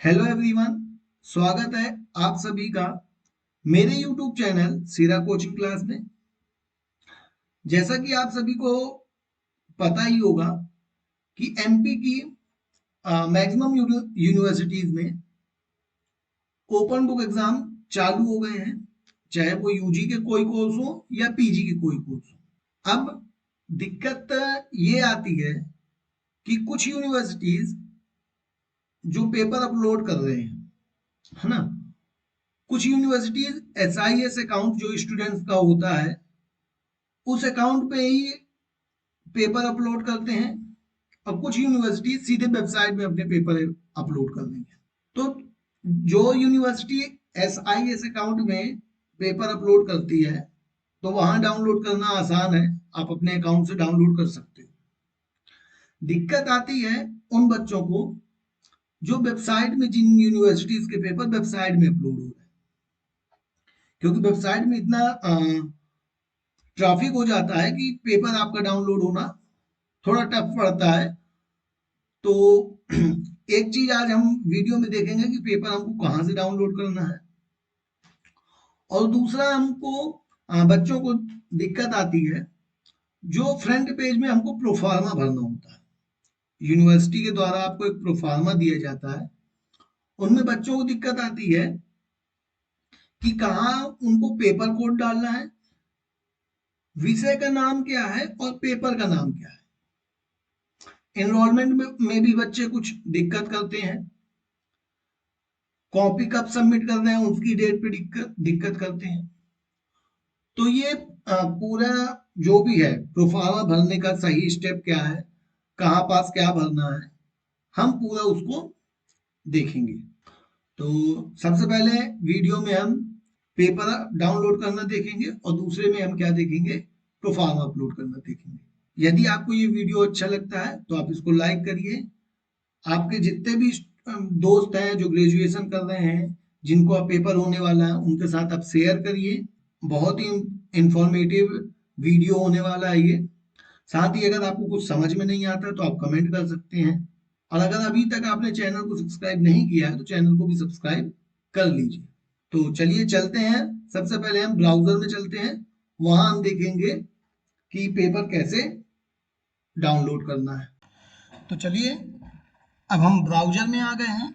Hello everyone, स्वागत है आप सभी का मेरे यूट्यूब चैनल सीरा कोचिंग क्लास में। जैसा कि आप सभी को पता ही होगा कि एमपी की मैक्सिमम यूनिवर्सिटीज में ओपन बुक एग्जाम चालू हो गए हैं, चाहे वो यूजी के कोई कोर्स हो या पीजी के कोई कोर्स हो। अब दिक्कत ये आती है कि कुछ यूनिवर्सिटीज जो पेपर अपलोड कर रहे हैं, है ना, कुछ यूनिवर्सिटीज एसआईएस अकाउंट जो स्टूडेंट्स का होता है उस अकाउंट पे ही पेपर अपलोड करते हैं, और कुछ यूनिवर्सिटी सीधे वेबसाइट में अपने पेपर अपलोड कर देंगे। तो जो यूनिवर्सिटी एसआईएस अकाउंट में पेपर अपलोड करती है तो वहां डाउनलोड करना आसान है, आप अपने अकाउंट से डाउनलोड कर सकते हो। दिक्कत आती है उन बच्चों को जो वेबसाइट में, जिन यूनिवर्सिटीज के पेपर वेबसाइट में अपलोड हो रहे हैं, क्योंकि वेबसाइट में इतना ट्रैफिक हो जाता है कि पेपर आपका डाउनलोड होना थोड़ा टफ पड़ता है। तो एक चीज आज हम वीडियो में देखेंगे कि पेपर हमको कहाँ से डाउनलोड करना है, और दूसरा हमको बच्चों को दिक्कत आती है जो फ्रंट पेज में हमको प्रोफार्मा भरना होता है। यूनिवर्सिटी के द्वारा आपको एक प्रोफार्मा दिया जाता है, उनमें बच्चों को दिक्कत आती है कि कहाँ उनको पेपर कोड डालना है, विषय का नाम क्या है और पेपर का नाम क्या है। एनरोलमेंट में भी बच्चे कुछ दिक्कत करते हैं, कॉपी कब सबमिट कर रहे हैं उसकी डेट पे दिक्कत करते हैं। तो ये पूरा जो भी है प्रोफार्मा भरने का सही स्टेप क्या है, कहाँ पास क्या भरना है, हम पूरा उसको देखेंगे। तो सबसे पहले वीडियो में हम पेपर डाउनलोड करना देखेंगे और दूसरे में हम क्या देखेंगे, प्रोफार्मा अपलोड करना देखेंगे। यदि आपको ये वीडियो अच्छा लगता है तो आप इसको लाइक करिए। आपके जितने भी दोस्त हैं जो ग्रेजुएशन कर रहे हैं, जिनको आप पेपर होने वाला है, उनके साथ आप शेयर करिए। बहुत ही इंफॉर्मेटिव वीडियो होने वाला है ये। साथ ही अगर आपको कुछ समझ में नहीं आता तो आप कमेंट कर सकते हैं, और अगर अभी तक आपने चैनल को सब्सक्राइब नहीं किया है तो चैनल को भी सब्सक्राइब कर लीजिए। तो चलिए चलते हैं, सबसे पहले हम ब्राउजर में चलते हैं, वहां हम देखेंगे कि पेपर कैसे डाउनलोड करना है। तो चलिए, अब हम ब्राउजर में आ गए हैं।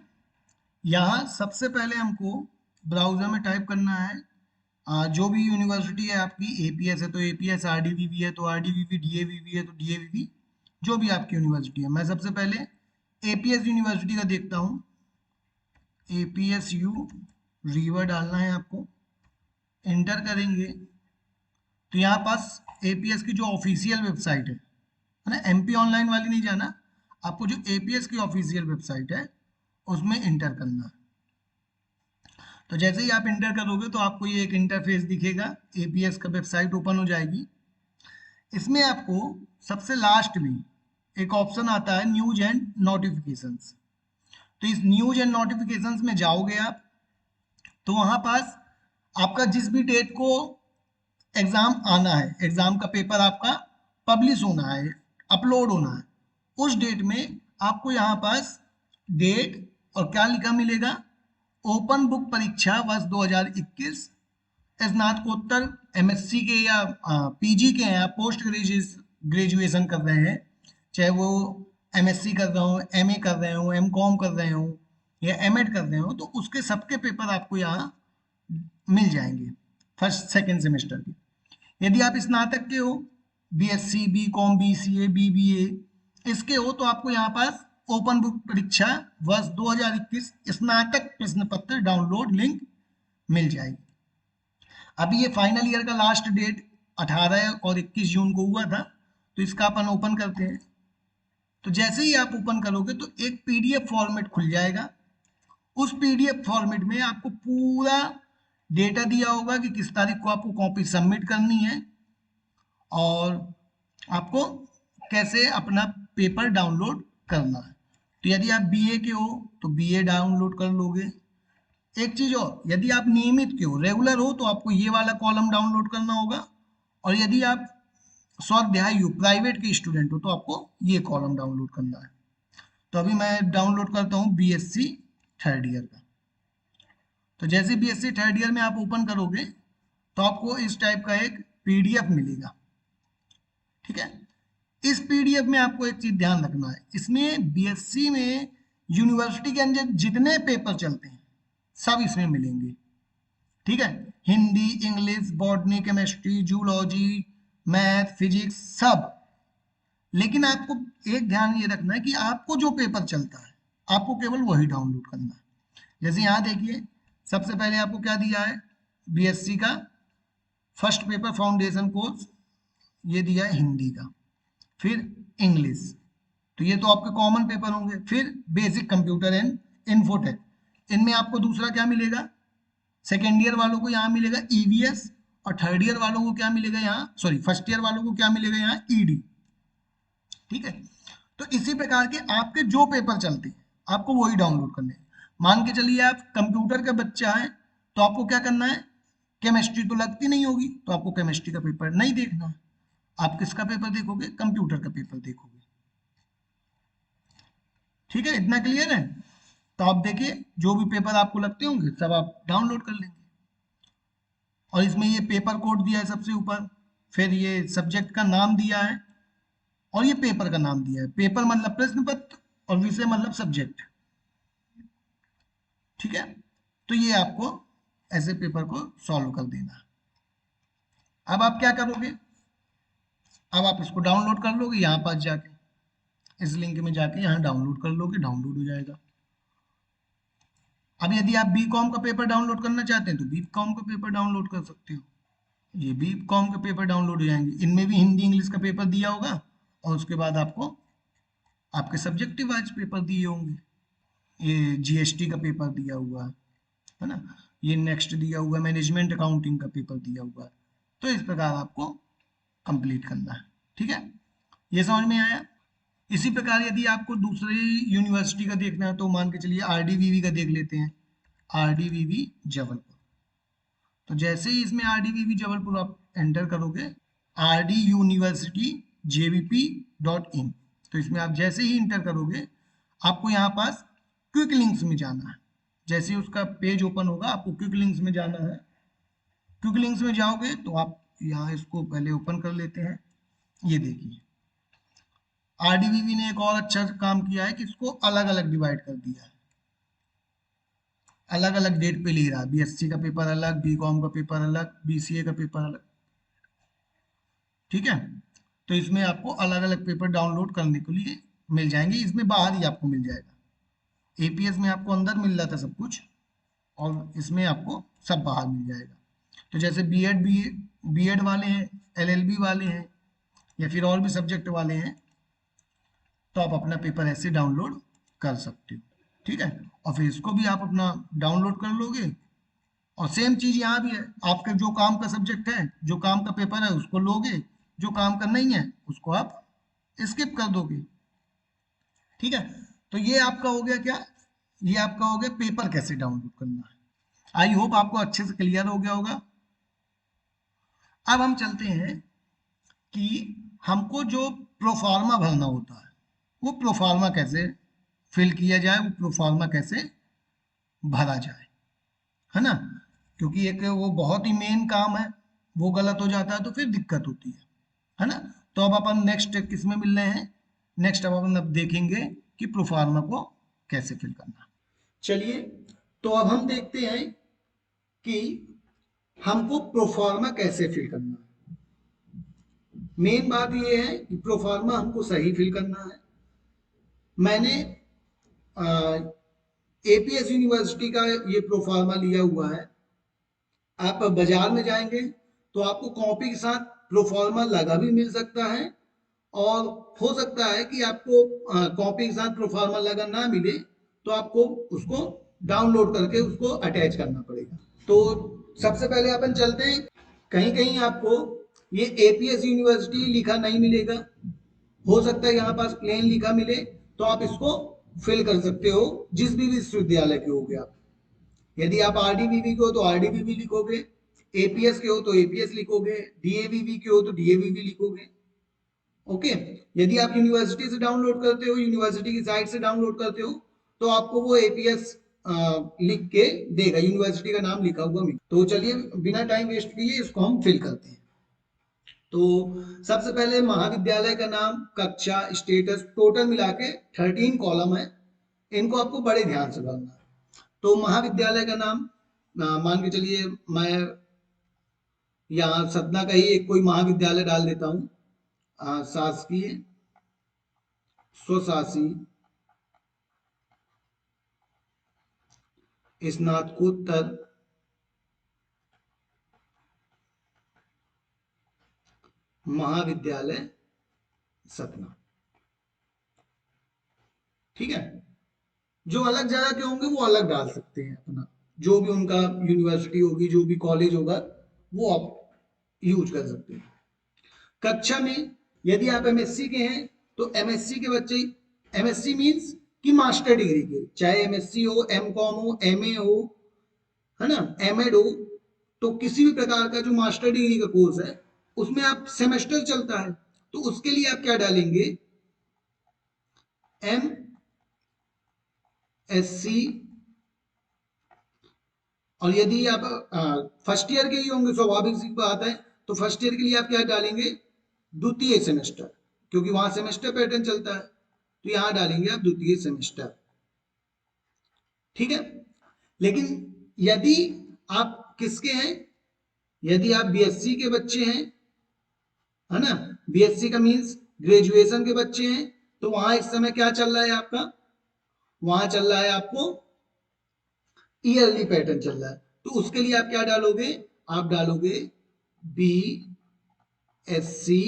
यहाँ सबसे पहले हमको ब्राउजर में टाइप करना है जो भी यूनिवर्सिटी है आपकी, एपीएस है तो एपीएस, आरडीवीवी है तो आरडीवीवी, डीएवीवी है तो डीएवीवी, जो भी आपकी यूनिवर्सिटी है। मैं सबसे पहले एपीएस यूनिवर्सिटी का देखता हूँ। एपीएस यू रीवा डालना है आपको, एंटर करेंगे तो यहाँ पास एपीएस की जो ऑफिशियल वेबसाइट है ना, एमपी ऑनलाइन वाली नहीं जाना, आपको जो एपीएस की ऑफिशियल वेबसाइट है उसमें एंटर करना है। तो जैसे ही आप इंटर करोगे तो आपको ये एक इंटरफेस दिखेगा, एपीएस का वेबसाइट ओपन हो जाएगी। इसमें आपको सबसे लास्ट में एक ऑप्शन आता है न्यूज एंड नोटिफिकेशंस। तो इस न्यूज एंड नोटिफिकेशंस में जाओगे आप, तो वहां पास आपका जिस भी डेट को एग्जाम आना है, एग्जाम का पेपर आपका पब्लिश होना है, अपलोड होना है, उस डेट में आपको यहाँ पास डेट और क्या लिखा मिलेगा, ओपन बुक परीक्षा वर्ष 2021, स्नातकोत्तर एमएससी के या पीजी के हैं, पोस्ट ग्रेजुएशन कर रहे हैं, चाहे वो एमएससी कर रहे हो, एमए कर रहे हो, एमकॉम कर रहे हो या एमएड कर रहे हो, तो उसके सबके पेपर आपको यहाँ मिल जाएंगे फर्स्ट सेकेंड सेमेस्टर के। यदि आप स्नातक के हो, बीएससी, बीकॉम, बीसीए, बीबीए इसके हो, तो आपको यहाँ पास ओपन बुक परीक्षा वर्ष 2021 स्नातक प्रश्न पत्र डाउनलोड लिंक मिल जाएगी। अभी ये फाइनल ईयर का लास्ट डेट 18 और 21 जून को हुआ था, तो इसका अपन ओपन करते हैं। तो जैसे ही आप ओपन करोगे तो एक पीडीएफ फॉर्मेट खुल जाएगा। उस पीडीएफ फॉर्मेट में आपको पूरा डेटा दिया होगा कि किस तारीख को आपको कॉपी सबमिट करनी है और आपको कैसे अपना पेपर डाउनलोड करना है। तो यदि आप बीए के हो तो बीए डाउनलोड कर लोगे। एक चीज और, यदि आप नियमित के हो, रेगुलर हो, तो आपको ये वाला कॉलम डाउनलोड करना होगा, और यदि आप स्वाध्यायी हो, प्राइवेट के स्टूडेंट हो, तो आपको ये कॉलम डाउनलोड करना है। तो अभी मैं डाउनलोड करता हूँ बीएससी थर्ड ईयर का। तो जैसे बीएससी थर्ड ईयर में आप ओपन करोगे तो आपको इस टाइप का एक पीडीएफ मिलेगा, ठीक है। इस पीडीएफ में आपको एक चीज ध्यान रखना है, इसमें बीएससी में यूनिवर्सिटी के अंदर जितने पेपर चलते हैं सब इसमें मिलेंगे, ठीक है। Hindi, English, botany, chemistry, zoology, math, physics सब। लेकिन आपको एक ध्यान ये रखना है कि आपको जो पेपर चलता है आपको केवल वही डाउनलोड करना है। जैसे यहाँ देखिए, सबसे पहले आपको क्या दिया है, बीएससी का फर्स्ट पेपर फाउंडेशन कोर्स, ये दिया है हिंदी का, फिर इंग्लिश, तो ये तो आपके कॉमन पेपर होंगे। फिर बेसिक कंप्यूटर एंड इन्फोटेक, इनमें आपको दूसरा क्या मिलेगा, सेकेंड ईयर वालों को यहाँ मिलेगा ईवीएस, और थर्ड ईयर वालों को क्या मिलेगा यहाँ, सॉरी फर्स्ट ईयर वालों को क्या मिलेगा यहाँ, ईडी, ठीक है। तो इसी प्रकार के आपके जो पेपर चलते हैं आपको वही डाउनलोड करने हैं। मान के चलिए आप कंप्यूटर का बच्चा है तो आपको क्या करना है, केमिस्ट्री तो लगती नहीं होगी तो आपको केमिस्ट्री का पेपर नहीं देखना है, आप किसका पेपर देखोगे, कंप्यूटर का पेपर देखोगे, ठीक है। इतना क्लियर है। तो आप देखिए जो भी पेपर आपको लगते होंगे सब आप डाउनलोड कर लेंगे। और इसमें ये पेपर कोड दिया है सबसे ऊपर, फिर ये सब्जेक्ट का नाम दिया है और ये पेपर का नाम दिया है। पेपर मतलब प्रश्न पत्र और विषय मतलब सब्जेक्ट, ठीक है। तो ये आपको ऐसे पेपर को सॉल्व कर देना। अब आप क्या करोगे, अब आप इसको डाउनलोड कर लोगे, यहाँ पास जाके इस लिंक में जाके यहाँ डाउनलोड कर लोगे, डाउनलोड हो जाएगा। अब यदि आप बीकॉम का पेपर डाउनलोड करना चाहते हैं तो बीकॉम का पेपर डाउनलोड कर सकते हो, ये बीकॉम के पेपर डाउनलोड हो जाएंगे। इनमें भी हिंदी इंग्लिश का पेपर दिया होगा और उसके बाद आपको आपके सब्जेक्टिव वाइज पेपर दिए होंगे, ये जीएसटी का पेपर दिया हुआ है ना, ये नेक्स्ट दिया हुआ मैनेजमेंट अकाउंटिंग का पेपर दिया हुआ है। तो इस प्रकार आपको कंप्लीट करना है, ठीक है। ये समझ में आया। इसी प्रकार यदि आपको दूसरी यूनिवर्सिटी का देखना है तो मान के चलिए आरडीवीवी का देख लेते हैं, आरडीवीवी जबलपुर। तो जैसे ही इसमें आरडीवीवी जबलपुर आप एंटर करोगे, आरडी यूनिवर्सिटी jvp.in, तो इसमें आप जैसे ही इंटर करोगे आपको यहाँ पास क्विक लिंक्स में जाना है। जैसे ही उसका पेज ओपन होगा आपको क्विक लिंक्स में जाना है। क्विक लिंक्स में जाओगे तो आप यहाँ इसको पहले ओपन कर लेते हैं। ये देखिए आरडीवीवी ने एक और अच्छा काम किया है कि इसको अलग अलग डिवाइड कर दिया है, अलग अलग डेट पे ले रहा है। बीएससी का पेपर अलग, बीकॉम का पेपर अलग, बीसीए का पेपर अलग, ठीक है। तो इसमें आपको अलग अलग पेपर डाउनलोड करने के लिए मिल जाएंगे, इसमें बाहर ही आपको मिल जाएगा। एपीएस में आपको अंदर मिल रहा था सब कुछ और इसमें आपको सब बाहर मिल जाएगा। तो जैसे बीएड वाले हैं, एलएलबी वाले हैं या फिर और भी सब्जेक्ट वाले हैं तो आप अपना पेपर ऐसे डाउनलोड कर सकते हो, ठीक है। और फिर इसको भी आप अपना डाउनलोड कर लोगे। और सेम चीज यहाँ भी है, आपके जो काम का सब्जेक्ट है, जो काम का पेपर है उसको लोगे, जो काम का नहीं है उसको आप स्किप कर दोगे, ठीक है। तो ये आपका हो गया क्या, ये आपका हो गया पेपर कैसे डाउनलोड करना है। आई होप आपको अच्छे से क्लियर हो गया होगा। अब हम चलते हैं कि हमको जो प्रोफार्मा भरना होता है वो प्रोफार्मा कैसे फिल किया जाए, वो प्रोफार्मा कैसे भरा जाए, है ना। क्योंकि एक वो बहुत ही मेन काम है, वो गलत हो जाता है तो फिर दिक्कत होती है ना। तो अब अपन नेक्स्ट किस में मिल रहे हैं, नेक्स्ट अब अपन अब देखेंगे कि प्रोफार्मा को कैसे फिल करना। चलिए तो अब हम देखते हैं कि हमको प्रोफार्मा कैसे फिल करना है। मेन बात ये है कि प्रोफार्मा हमको सही फिल करना है। मैंने एपीएस यूनिवर्सिटी का ये प्रोफार्मा लिया हुआ है। आप बाजार में जाएंगे तो आपको कॉपी के साथ प्रोफार्मा लगा भी मिल सकता है और हो सकता है कि आपको कॉपी के साथ प्रोफार्मा लगा ना मिले तो आपको उसको डाउनलोड करके उसको अटैच करना पड़ेगा। तो सबसे पहले अपन चलते हैं, कहीं कहीं आपको ये एपीएस यूनिवर्सिटी लिखा नहीं मिलेगा, हो सकता है यहाँ पास प्लेन लिखा मिले, तो आप इसको फिल कर सकते हो जिस भी विश्वविद्यालय के हो गया। यदि आप आरडीवीवी के हो तो आरडीवीवी लिखोगे, एपीएस के हो तो एपीएस लिखोगे, डीएवीवी के हो तो डीएवीवी लिखोगे, ओके। यदि आप यूनिवर्सिटी से डाउनलोड करते हो, यूनिवर्सिटी की साइट से डाउनलोड करते हो तो आपको वो एपीएस लिख के देगा, यूनिवर्सिटी का नाम लिखा हुआ मिलेगा। तो चलिए बिना टाइम वेस्ट किए इसको हम फिल करते हैं। तो सबसे पहले महाविद्यालय का नाम, कक्षा, स्टेटस, टोटल मिला के 13 कॉलम है, इनको आपको बड़े ध्यान से भरना है। तो महाविद्यालय का नाम मान के चलिए मैं यहाँ सतना का ही एक कोई महाविद्यालय डाल देता हूँ, शासकीय स्वशासी स्नातकोत्तर महाविद्यालय सतना। ठीक है, जो अलग जगह के होंगे वो अलग डाल सकते हैं अपना, जो भी उनका यूनिवर्सिटी होगी, जो भी कॉलेज होगा वो आप यूज कर सकते हैं। कक्षा में यदि आप एमएससी के हैं तो एमएससी के बच्चे, एमएससी मींस कि मास्टर डिग्री के, चाहे एमएससी हो, एमकॉम हो, एमए हो, है ना, एमएड हो, तो किसी भी प्रकार का जो मास्टर डिग्री का कोर्स है उसमें आप सेमेस्टर चलता है, तो उसके लिए आप क्या डालेंगे, एम एससी। और यदि आप फर्स्ट ईयर के ही होंगे, स्वाभाविक सी बात है, तो फर्स्ट ईयर के लिए आप क्या डालेंगे, द्वितीय सेमेस्टर, क्योंकि वहां सेमेस्टर पैटर्न चलता है, तो यहां डालेंगे आप द्वितीय सेमेस्टर। ठीक है, लेकिन यदि आप किसके हैं, यदि आप बीएससी के बच्चे हैं, है ना, बीएससी का मीन्स ग्रेजुएशन के बच्चे हैं, तो वहां इस समय क्या चल रहा है आपका, वहां चल रहा है आपको ईयरली पैटर्न चल रहा है, तो उसके लिए आप क्या डालोगे, आप डालोगे बी एस सी,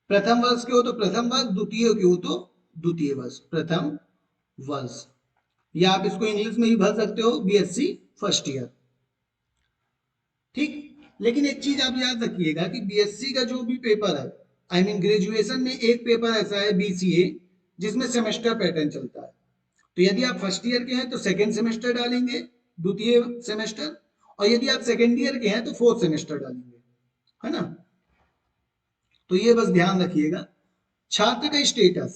प्रथम वर्ष के हो तो प्रथम वर्ष, द्वितीय के हो तो द्वितीय वर्ष, प्रथम वर्ष, या आप इसको इंग्लिश में भी भर सकते हो, बीएससी फर्स्ट ईयर। ठीक, लेकिन एक चीज आप याद रखिएगा कि बीएससी का जो भी पेपर है, आई मीन ग्रेजुएशन में एक पेपर ऐसा है बीसीए जिसमें सेमेस्टर पैटर्न चलता है, तो यदि आप फर्स्ट ईयर के हैं तो सेकेंड सेमेस्टर डालेंगे, द्वितीय सेमेस्टर, और यदि आप सेकेंड ईयर के हैं तो फोर्थ सेमेस्टर डालेंगे, है ना। तो ये बस ध्यान रखिएगा। छात्र का स्टेटस,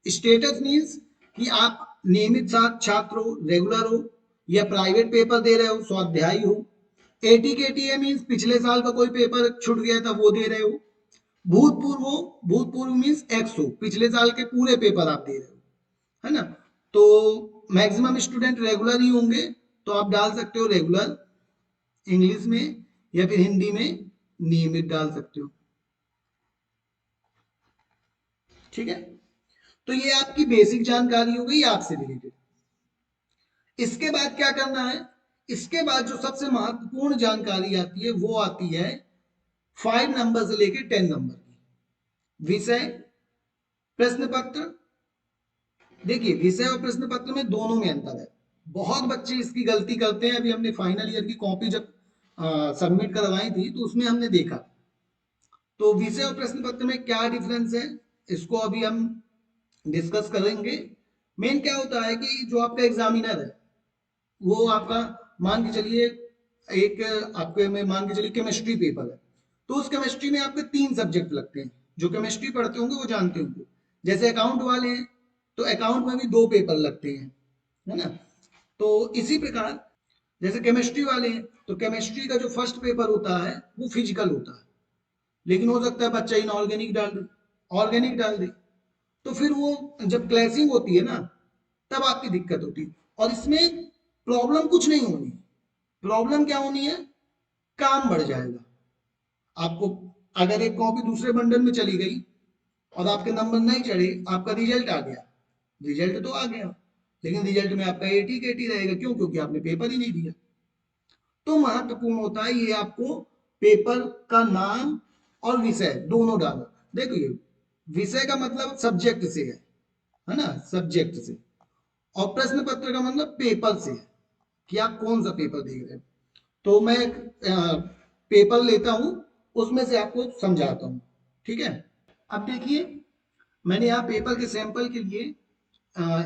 स्टेटस मीन्स कि आप नियमित छात्र हो, रेगुलर हो, या प्राइवेट पेपर दे रहे हो, स्वाध्यायी हो। एटी के टी मीन्स पिछले साल का कोई पेपर छूट गया था वो दे रहे हो। भूतपूर्व हो, भूतपूर्व मीन्स एक्स हो, पिछले साल के पूरे पेपर आप दे रहे हो, है ना। तो मैक्सिमम स्टूडेंट रेगुलर ही होंगे, तो आप डाल सकते हो रेगुलर इंग्लिश में, या फिर हिंदी में नियमित डाल सकते हो। ठीक है, तो ये आपकी बेसिक जानकारी हो गई आपसे रिलेटेड। इसके बाद क्या करना है, इसके बाद जो सबसे महत्वपूर्ण जानकारी आती है वो आती है 5 नंबर से लेकर 10 नंबर की, विषय, प्रश्न पत्र। देखिए विषय और प्रश्न पत्र में दोनों में अंतर है, बहुत बच्चे इसकी गलती करते हैं। अभी हमने फाइनल ईयर की कॉपी जब सबमिट करवाई थी तो उसमें हमने देखा, तो विषय और प्रश्न पत्र में क्या डिफरेंस है इसको अभी हम डिस्कस करेंगे। मेन क्या होता है कि जो आपका एग्जामिनर है वो आपका, मान के चलिए एक आपके में मान के चलिए केमिस्ट्री पेपर है, तो उस केमिस्ट्री में आपके 3 सब्जेक्ट लगते हैं, जो केमिस्ट्री पढ़ते होंगे वो जानते होंगे। जैसे अकाउंट वाले हैं तो अकाउंट में भी 2 पेपर लगते हैं, है ना। तो इसी प्रकार जैसे केमिस्ट्री वाले हैं तो केमिस्ट्री का जो फर्स्ट पेपर होता है वो फिजिकल होता है, लेकिन हो सकता है बच्चा इनऑर्गेनिक डाल दे, ऑर्गेनिक डाल दे, तो फिर वो जब क्लैसिंग होती है ना तब आपकी दिक्कत होती है। और इसमें प्रॉब्लम कुछ नहीं होनी, प्रॉब्लम क्या होनी है, काम बढ़ जाएगा आपको। अगर एक कॉपी दूसरे बंडल में चली गई और आपके नंबर नहीं चढ़े, आपका रिजल्ट आ गया, रिजल्ट तो आ गया, लेकिन रिजल्ट में आपका 80 के 80 रहेगा, क्यों, क्योंकि आपने पेपर ही नहीं दिया। तो महत्वपूर्ण होता है ये आपको पेपर का नाम और विषय दोनों डालो। देखिए विषय का मतलब सब्जेक्ट से है ना, सब्जेक्ट से, और प्रश्न पत्र का मतलब पेपर से है कि आप कौन सा पेपर देख रहे हैं। तो मैं पेपर लेता हूं, उसमें से आपको समझाता हूं, ठीक है। अब देखिए मैंने यहाँ पेपर के सैंपल के लिए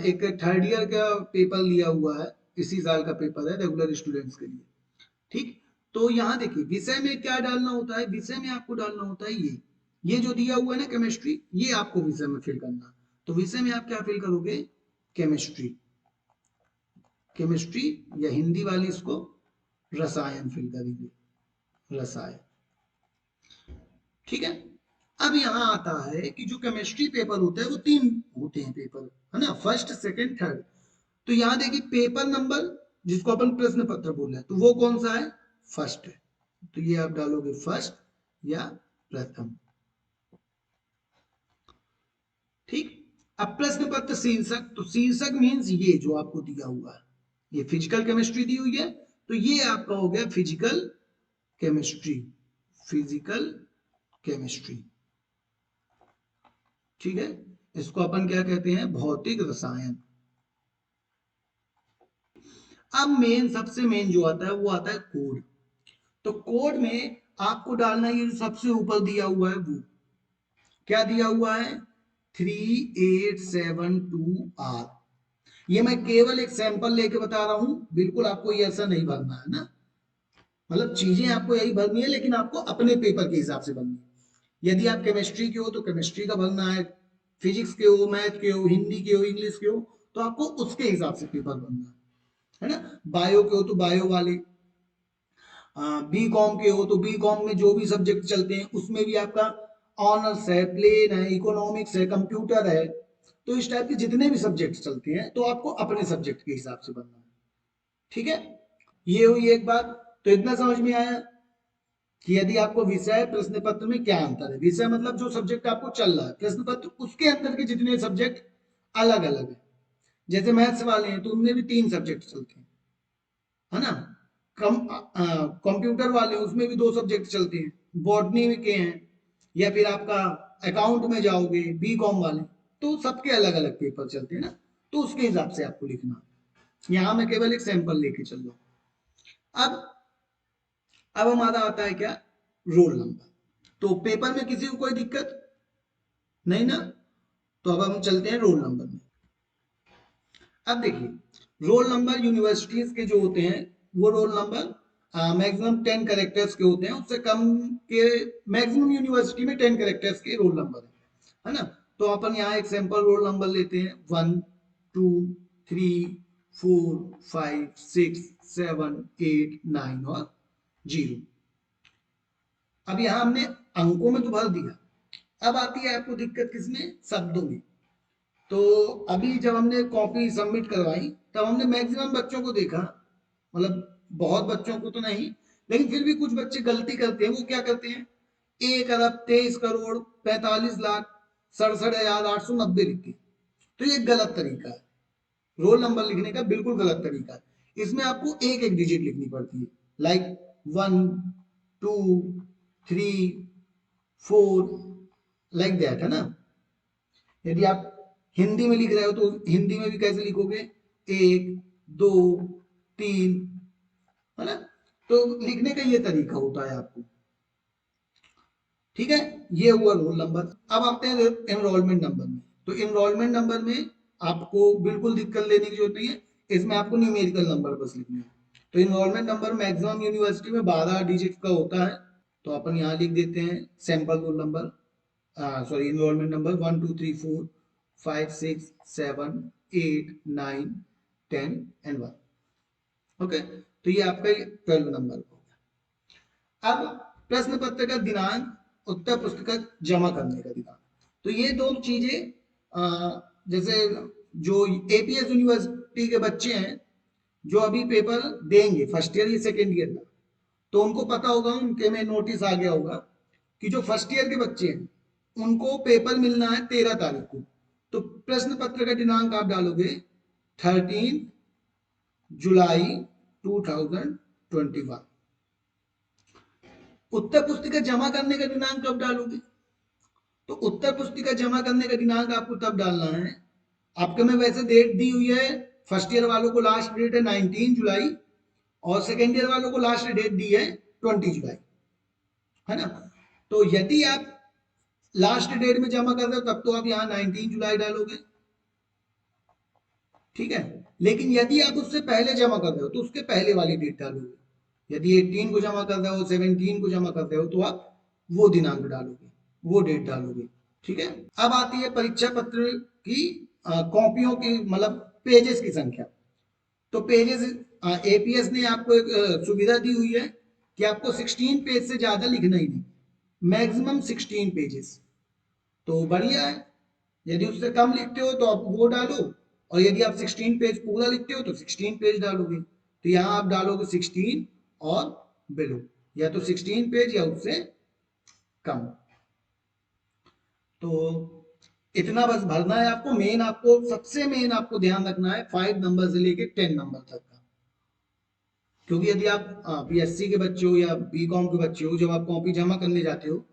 एक थर्ड ईयर का पेपर लिया हुआ है, इसी साल का पेपर है रेगुलर स्टूडेंट्स के लिए। ठीक, तो यहाँ देखिए विषय में क्या डालना होता है, विषय में आपको डालना होता है ये जो दिया हुआ है ना केमिस्ट्री, ये आपको विषय में फिल करना। तो विषय में आप क्या फिल करोगे, केमिस्ट्री। केमिस्ट्री, या हिंदी वाली इसको रसायन फिल करेंगे, रसायन। ठीक है। अब यहां आता है कि जो केमिस्ट्री पेपर होता है वो 3 होते हैं पेपर, है ना, फर्स्ट सेकंड थर्ड। तो यहां देखिए पेपर नंबर जिसको अपन प्रश्न पत्र बोल रहे हैं, तो वो कौन सा है, फर्स्ट है। तो ये आप डालोगे फर्स्ट या प्रथम। ठीक। अब प्रश्न पत्र शीर्षक, तो शीर्षक मीन्स ये जो आपको दिया हुआ है, ये फिजिकल केमिस्ट्री दी हुई है, तो ये आपका हो गया फिजिकल केमिस्ट्री, फिजिकल केमिस्ट्री। ठीक है। इसको अपन क्या कहते हैं, भौतिक रसायन। अब मेन, सबसे मेन जो आता है वो आता है कोड। तो कोड में आपको डालना, ये सबसे ऊपर दिया हुआ है वो क्या दिया हुआ है, 3872R। ये मैं केवल एक सैंपल लेके बता रहा हूं, बिल्कुल आपको ये ऐसा नहीं भरना है ना, मतलब चीजें आपको यही भरनी है, लेकिन आपको अपने पेपर के हिसाब से भरनी है। यदि आप केमिस्ट्री के हो तो केमिस्ट्री का भरना है, फिजिक्स के हो, मैथ के हो, हिंदी के हो, इंग्लिश के हो, तो आपको उसके हिसाब से पेपर भरना है ना। बायो के हो तो बायो वाले, बी कॉम के हो तो बी कॉम में जो भी सब्जेक्ट चलते हैं उसमें भी आपका ऑनर्स है, प्लेन है, इकोनॉमिक्स है, कंप्यूटर है, तो इस टाइप के जितने भी सब्जेक्ट चलते हैं तो आपको अपने सब्जेक्ट के हिसाब से बनना है। ठीक है। ये हुई एक बात। तो इतना समझ में आया कि यदि आपको विषय प्रश्न पत्र में क्या अंतर है, विषय मतलब जो सब्जेक्ट आपको चल रहा है, प्रश्न पत्र उसके अंदर के जितने सब्जेक्ट अलग अलग है। जैसे मैथ्स वाले हैं तो उनमें भी 3 सब्जेक्ट चलते हैं, है ना। कंप्यूटर वाले उसमें भी 2 सब्जेक्ट चलते हैं, बॉटनी के हैं, या फिर आपका अकाउंट में जाओगे बी कॉम वाले, तो सबके अलग अलग पेपर चलते हैं ना, तो उसके हिसाब से आपको लिखना। यहाँ मैं केवल एक सैंपल लेके चल रहा हूँ। अब हमारा आता है क्या, रोल नंबर। तो पेपर में किसी को कोई दिक्कत नहीं ना, तो अब हम चलते हैं रोल नंबर में। अब देखिए रोल नंबर यूनिवर्सिटीज के जो होते हैं वो रोल नंबर मैक्सिमम 10 कैरेक्टर्स के होते हैं, उससे कम के मैक्सिमम यूनिवर्सिटी में 10 कैरेक्टर्स के रोल नंबर है ना। तो अपन यहाँ एक सैंपल रोल नंबर लेते हैं, 1 2 3 4 5 6 7 8 9 और 0। अब यहाँ हमने अंकों में तो भर दिया, अब आती है आपको दिक्कत किसमें, शब्दों में। तो अभी जब हमने कॉपी सबमिट करवाई तब हमने मैक्सिमम बच्चों को देखा, मतलब बहुत बच्चों को तो नहीं, लेकिन फिर भी कुछ बच्चे गलती करते हैं। वो क्या करते हैं, 1,23,43,67,890 लिखते हैं। तो ये गलत तरीका है, रोल नंबर लिखने का बिल्कुल गलत तरीका है। इसमें आपको एक एक डिजिट लिखनी पड़ती है, लाइक 1 2 3 4 लाइक दैट, है ना। यदि आप हिंदी में लिख रहे हो तो हिंदी में भी कैसे लिखोगे, 1 2 3, है ना। तो लिखने का ये तरीका होता है आपको। ठीक है। ये हुआ रोल नंबर। अब आते हैं एनरोलमेंट नंबर में। तो एनरोलमेंट नंबर में आपको बिल्कुल दिक्कत लेने की जरूरत नहीं है, इसमें आपको न्यूमेरिकल नंबर बस लिखना है। तो एनरोलमेंट नंबर मैक्सिमम यूनिवर्सिटी में 12 डिजिट का होता है, तो अपन यहाँ लिख देते हैं sample roll number, sorry enrolment number 1 2 3 4 5 6 7 8 9 10 and 1। Okay. तो ये आपका 12 नंबर हो गया। अब प्रश्न पत्र का दिनांक, उत्तर पुस्तिका जमा करने का दिनांक। तो ये दो चीजें, जैसे जो एपीएस यूनिवर्सिटी के बच्चे हैं जो अभी पेपर देंगे फर्स्ट ईयर या सेकेंड ईयर का, तो उनको पता होगा, उनके में नोटिस आ गया होगा कि जो फर्स्ट ईयर के बच्चे हैं उनको पेपर मिलना है 13 तारीख को। तो प्रश्न पत्र का दिनांक आप डालोगे 13 जुलाई 2021। उत्तर पुस्तिका जमा करने का दिनांक कब डालोगे, तो उत्तर पुस्तिका जमा करने का दिनांक आपको तब डालना है, आपके में वैसे डेट दी हुई है, फर्स्ट ईयर वालों को लास्ट डेट है 19 जुलाई और सेकेंड ईयर वालों को लास्ट डेट दी है 20 जुलाई, है ना। तो यदि आप लास्ट डेट में जमा कर रहे हो तब तो आप यहाँ 19 जुलाई डालोगे, ठीक है। लेकिन यदि आप उससे पहले जमा कर रहे हो तो उसके पहले वाली डेट डालोगे। यदि 18 को जमा कर रहे हो, 17 को जमा कर रहे हो, तो आप वो दिनांक डालोगे, वो डेट डालोगे। ठीक है। अब आती है परीक्षा पत्र की कॉपियों की, मतलब पेजेस की संख्या। तो पेजेस एपीएस ने आपको एक सुविधा दी हुई है कि आपको 16 पेज से ज्यादा लिखना ही नहीं, मैक्सिमम 16 पेजेस। तो बढ़िया है, यदि उससे कम लिखते हो तो आप वो डालो, और यदि आप 16 पेज पूरा लिखते हो तो 16 पेज डालोगे। तो यहाँ आप डालोगे 16 और बिलो, या तो 16 पेज या उससे कम। तो इतना बस भरना है आपको। मेन आपको सबसे मेन आपको ध्यान रखना है 5 नंबर से लेके 10 नंबर तक का, क्योंकि यदि आप बीएससी के बच्चे हो या बीकॉम के बच्चे हो, जब आप कॉपी जमा करने जाते हो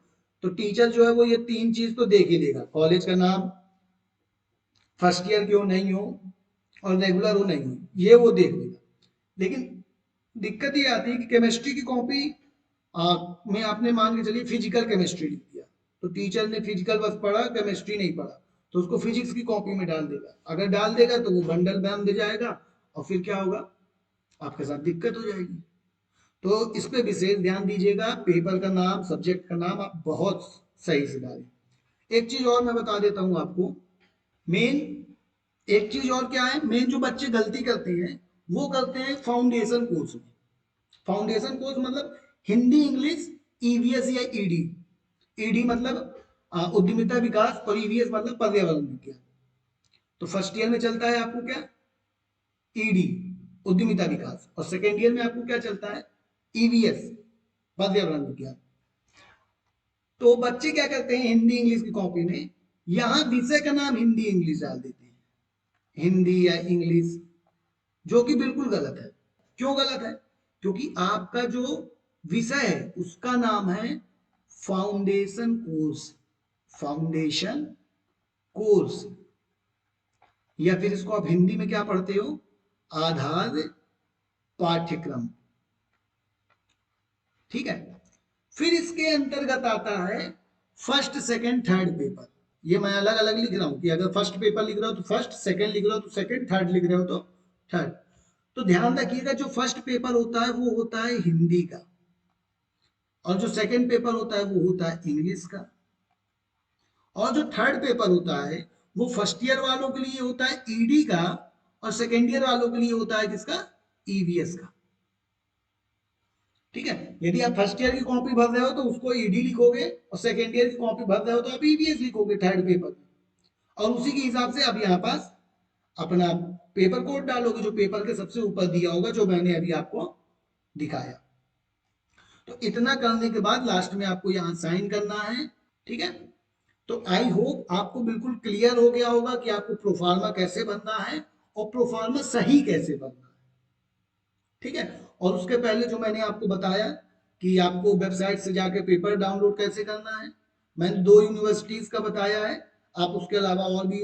तो टीचर जो है वो ये 3 चीज तो देख ही लेगा, कॉलेज का नाम, फर्स्ट ईयर के हो नहीं हो, और रेगुलर हो नहीं हो, ये वो देख लेगा। लेकिन दिक्कत ये आती है कि केमिस्ट्री की कॉपी में आपने मान के चलिए फिजिकल केमिस्ट्री लिख दिया, तो टीचर ने फिजिकल बस पढ़ा, केमिस्ट्री नहीं पढ़ा, तो उसको फिजिक्स की कॉपी में डाल देगा। अगर डाल देगा तो वो बंडल बैन दे जाएगा, और फिर क्या होगा, आपके साथ दिक्कत हो जाएगी। तो इस पे विशेष ध्यान दीजिएगा, पेपर का नाम, सब्जेक्ट का नाम आप बहुत सही से डालें। एक चीज और मैं बता देता हूं आपको, मेन एक चीज और क्या है, मेन जो बच्चे गलती करते हैं वो करते हैं फाउंडेशन कोर्स में। फाउंडेशन कोर्स मतलब हिंदी इंग्लिश ईवीएस या ईडी। ईडी मतलब उद्यमिता विकास, और ईवीएस मतलब पर्यावरण विज्ञान। तो फर्स्ट ईयर में चलता है आपको क्या, ईडी उद्यमिता विकास, और सेकेंड ईयर में आपको क्या चलता है, ईवीएस पर्यावरण विज्ञान। तो बच्चे क्या करते हैं हिंदी इंग्लिश की कॉपी में, यहां विषय का नाम हिंदी इंग्लिश डाल देते हैं, हिंदी या इंग्लिश, जो कि बिल्कुल गलत है। क्यों गलत है, क्योंकि आपका जो विषय है उसका नाम है फाउंडेशन कोर्स, फाउंडेशन कोर्स, या फिर इसको आप हिंदी में क्या पढ़ते हो, आधार पाठ्यक्रम। ठीक है, फिर इसके अंतर्गत आता है फर्स्ट सेकंड थर्ड पेपर। ये मैं अलग अलग लिख रहा हूं कि अगर फर्स्ट पेपर लिख रहा हो तो फर्स्ट, सेकंड लिख रहा हो तो सेकंड, थर्ड लिख रहे हो तो थर्ड। तो ध्यान रखिएगा, जो फर्स्ट पेपर होता है वो होता है हिंदी का, और जो सेकंड पेपर होता है वो होता है इंग्लिश का, और जो थर्ड पेपर होता है वो फर्स्ट ईयर वालों के लिए होता है ईडी का, और सेकेंड ईयर वालों के लिए होता है किसका, ईवीएस का। ठीक है, यदि आप फर्स्ट ईयर की कॉपी भर रहे हो तो उसको ईडी लिखोगे, और सेकेंड ईयर की कॉपी भर रहे हो तो आप ईवीएस लिखोगे थर्ड पेपर में, और उसी के हिसाब से आप यहाँ पास अपना पेपर कोड डालोगे, जो पेपर के सबसे ऊपर दिया होगा, जो मैंने अभी आपको दिखाया। तो इतना करने के बाद लास्ट में आपको यहाँ साइन करना है। ठीक है, तो आई होप आपको बिल्कुल क्लियर हो गया होगा कि आपको प्रोफार्मा कैसे बनना है, और प्रोफार्मा सही कैसे बनना है। ठीक है, और उसके पहले जो मैंने आपको बताया कि आपको वेबसाइट से जाके पेपर डाउनलोड कैसे करना है, मैंने 2 यूनिवर्सिटीज का बताया है। आप उसके अलावा और भी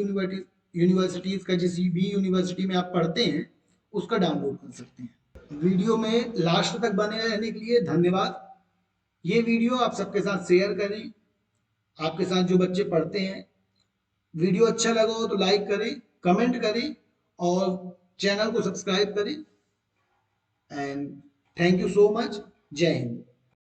यूनिवर्सिटीज का, जिस भी यूनिवर्सिटी में आप पढ़ते हैं उसका डाउनलोड कर सकते हैं। वीडियो में लास्ट तक बने रहने के लिए धन्यवाद। ये वीडियो आप सबके साथ शेयर करें, आपके साथ जो बच्चे पढ़ते हैं। वीडियो अच्छा लगा हो तो लाइक करें, कमेंट करें, और चैनल को सब्सक्राइब करें। And thank you so much. जय हिंद।